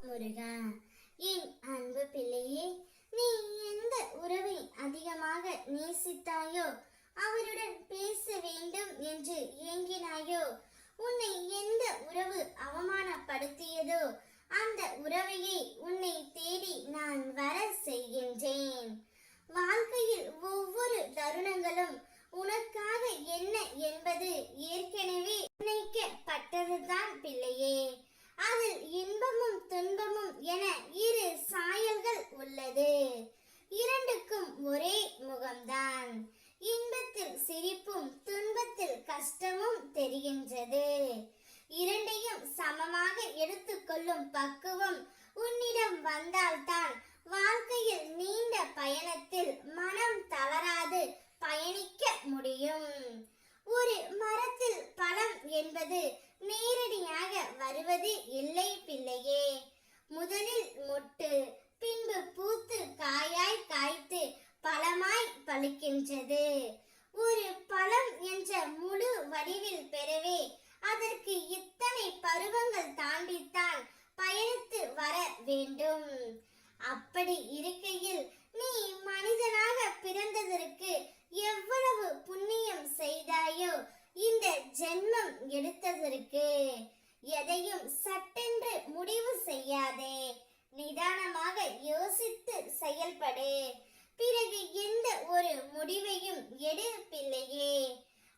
முருகா. என் அன்பு பிள்ளையே, நீ எந்த உறவை அதிகமாக நேசித்தாயோ, அவருடன் பேச வேண்டும் என்று ஏங்கினாயோ, உன்னை எந்த உறவு அவமானப்படுத்தியதோ அந்த உறவையை உன்னை தேடி நான் வர செய்கின்றேன். வாழ்க்கையில் ஒவ்வொரு தருணங்களும் உனக்காக என்ன என்பது ஏற்கனவே நிர்ணயிக்கப்பட்டதுதான் பிள்ளையே. அதில் இன்பமும் துன்பமும் என இரு சாயல்கள் உள்ளது. இரண்டுக்கும் ஒரே முகம்தான். இன்பத்தில் சிரிப்பும் துன்பத்தில் கஷ்டமும் தெரிகின்றது. இரண்டையும் சமமாக எடுத்துக்கொள்ளும் பக்குவம் உன்னிடம் வந்தால்தான் வாழ்க்கையில் நீண்ட பயணத்தில் மனம் தளராது பயணிக்க முடியும். ஒரு மரத்தில் பழம் என்பது நேரடியாக வருவது இல்லை பிள்ளையே. முதலில் மொட்டு, பின்பு பூத்து காயாய் காய்த்து பழமாய் பழுக்கின்றது. ஒரு பழம் என்ற முழு வடிவில் பெறவே அதற்கு இத்தனை பருவங்கள் தாண்டித்தான் பயணித்து வர வேண்டும். அப்படி இருக்கையில் நீ மனிதனாக பிறந்ததற்கு எவ்வளவு புண்ணியம் செய்தாயோ இந்த ஜென்மம் எடுத்ததற்கு. எதையும் சட்டென்று முடிவு செய்யாதே, நிதானமாக யோசித்து செயல்படு. பிறகு எந்த ஒரு முடிவையும் எடு பிள்ளையே.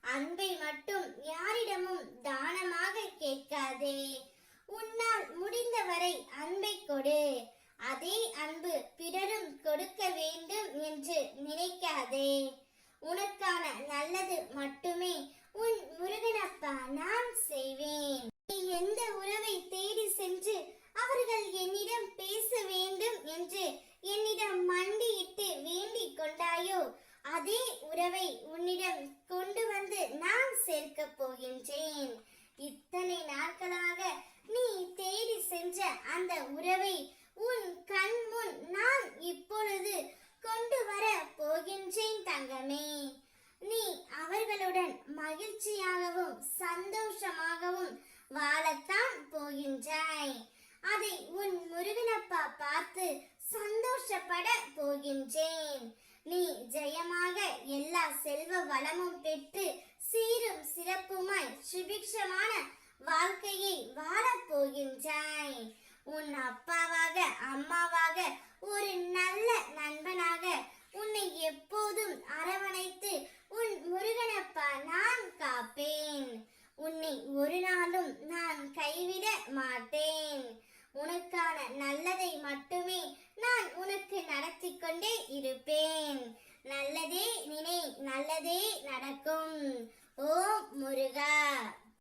அன்பை மட்டும் யாரிடமும் தானமாக கேட்காதே. உன்னால் முடிந்தவரை அன்பை கொடு. அதே அன்பு பிறரும் கொடுக்க வேண்டும் என்று நினைக்காதே. உனக்கான நல்லது மட்டுமே உன் முருகனப்பா நான் செய்வேன். நீ எந்த உறவை தேடி சென்று அவர்கள் என்னிடம் பேச வேண்டும் என்று என்னிடம் மண்டியிட்டு வேண்டிக் கொண்டாயோ, அதே உறவை உன்னிடம் கொண்டு வந்து நான் சேர்க்க போகின்றேன். இத்தனை நாட்களாக நீ தேடி சென்ற அந்த உறவை உன் கண் முன் நான் இப்பொழுது கொண்டு வர போகின்றேன் தங்கமே. நீ அவர்களுடன் மகிழ்ச்சியாகவும் சந்தோஷமாகவும் வாழத்தான் போகின்றாய். அதை உன் முருகனப்பா பார்த்து சந்தோஷப்பட போகின்றேன். நீ ஜெயமாக எல்லா செல்வ வளமும் பெற்று சீரும் சிறப்புமாய் சுபிக்ஷமான வாழ்க்கையை வாழப் போகின்றாய். உன் அப்பாவாக அம்மாவாக ஒரு நல்ல நண்பனாக உன்னை எப்போதும் அரவணைத்து உன் முருகனப்பா நான் காப்பேன். உன்னை ஒரு நாளும் நான் கைவிட மாட்டேன். உனக்கான நல்லதை மட்டுமே நான் உனக்கு நடத்தி கொண்டே இருப்பேன். நல்லதே நினை, நல்லதே நடக்கும். ஓம் முருகா.